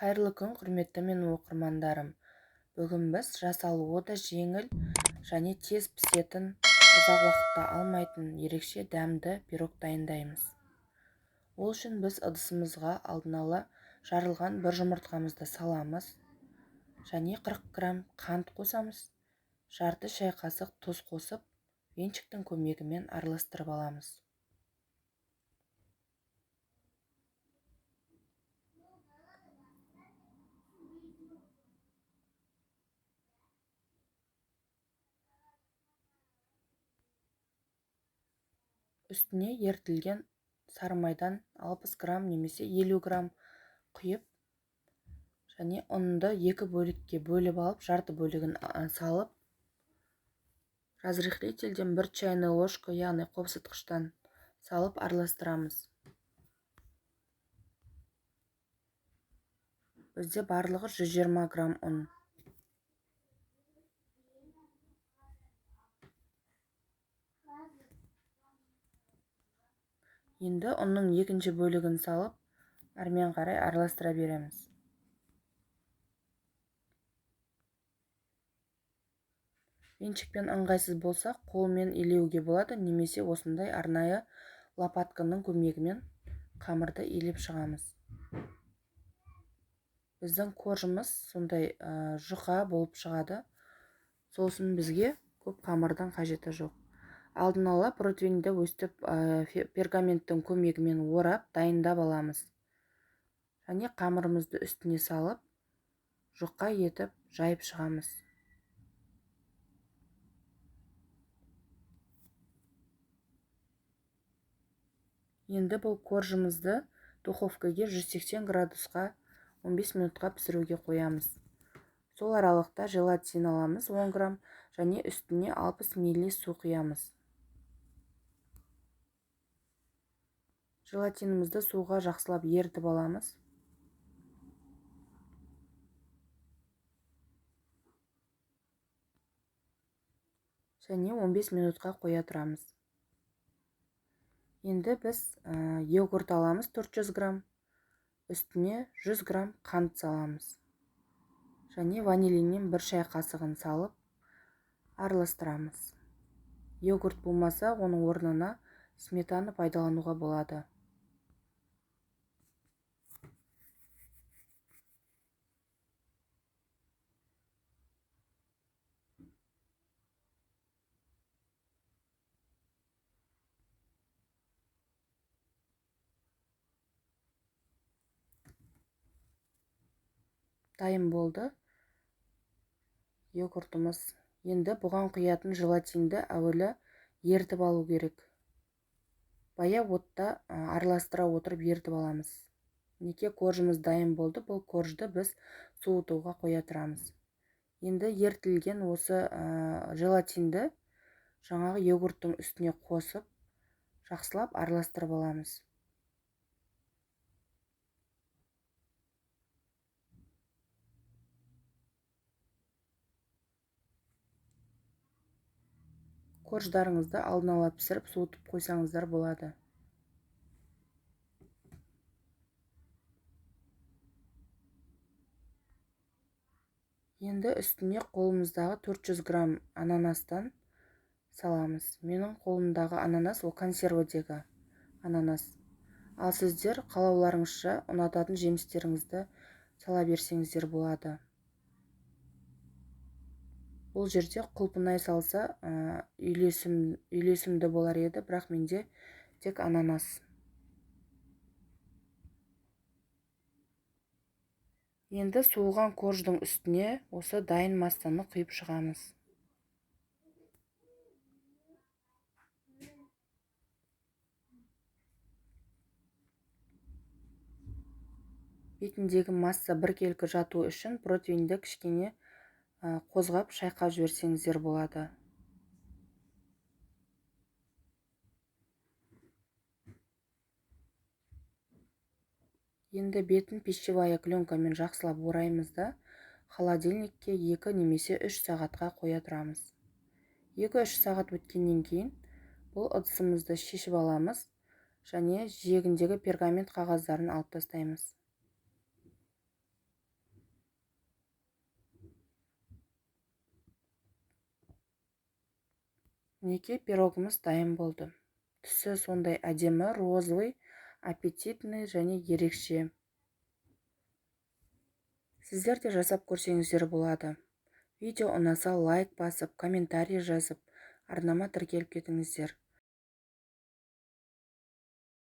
Қайырлы күн, құрметті менің оқырмандарым. Бүгін біз жасалуы да жеңіл және тез пісетін, ұзақ уақытта алмайтын ерекше дәмді пирог дайындаймыз. Ол үшін біз ыдысымызға алдын ала жарылған бір жұмыртқамызды саламыз және 40 грамм қант қосамыз. Жарты шай қасық тұз қосып, венчиктің көмегімен араластырып аламыз. Үстіне ерітілген сары майдан 60 грамм немесе 50 грамм құйып, және ұнды екі бөлікке бөліп алып, жарты бөлігін салып, разрыхлителден 1 чайный ложка, яғни қопсытқыштан салып араластырамыз. Бізде барлығы 120 грамм ұн. Енді ұнның екінші бөлігін салып, әрмен қарай араластыра береміз. Венчикпен ыңғайсыз болса, қолмен илеуге болады, немесе осындай арнайы лопатканың көмегімен қамырды илеп шығамыз. Біздің коржымыз сондай жұқа болып шығады. Сосын бізге көп қамырдан қажеті жоқ. Алдын ала протеинді өстіп пергаменттің көмегімен орап дайындап аламыз. Және қамырымызды үстіне салып, жұқа етіп жайып шығамыз. Енді бұл коржымызды духовкаға 180 градусқа 15 минутқа пісіруге қоямыз. Сол аралықта желатин аламыз 10 грамм және үстіне 60 мл су құямыз. Желатинімізді суға жақсылап ерітіп аламыз. Және 15 минутқа қоя тұрамыз. Енді біз йогурт аламыз 400 грамм, үстіне 100 грамм қант саламыз. Және ванилиннен 1 шай қасығын салып араластырамыз. Йогурт болмаса, оның орнына сметана пайдалануға болады. Дайын болды йогуртымыз. Енді бұған құятын желатинді әуелі ерітіп алу керек. Баяу отта араластыра отырып ерітіп аламыз. Неке коржымыз дайын болды. Бұл коржды біз суытуға қоя тұрамыз. Енді ерітілген осы желатинді жаңағы йогурттың үстіне қосып, жақсылап араластырып аламыз. Корждарыңызды алдын ала пісіріп, суытып қойсаңыздар болады. Енді үстіне қолымыздағы 400 грамм ананастан саламыз. Менің қолымдағы ананас ол консервадегі ананас. Ал сіздер қалауларыңызша ұнататын жемістеріңізді сала берсеңіздер болады. Бұл жерде құлпынай салса үйлесімді болар еді, бірақ менде тек ананас. Енді суыған корждың үстіне осы дайын массаны құйып шығамыз. Бетіндегі масса біркелкі жату үшін протеинді кішкене қозғап шайқап жіберсеңіздер болады. Енді бетін пищевая пленкамен жақсылап ораймыз да, холодильникке 2 немесе 3 сағатқа қоя тұрамыз. 2-3 сағат өткеннен кейін бұл ыдысымызды шешіп аламыз және жиегіндегі пергамент қағаздарын алып тастаймыз. Мінекей пирогымыз дайын болды. Түсі сондай әдемі, розовый, аппетитный және ерекше. Сіздер де жасап көрсеңіздер болады. Видео ұнаса лайк басып, комментарий жазып, арнама тіркеліп кетіңіздер.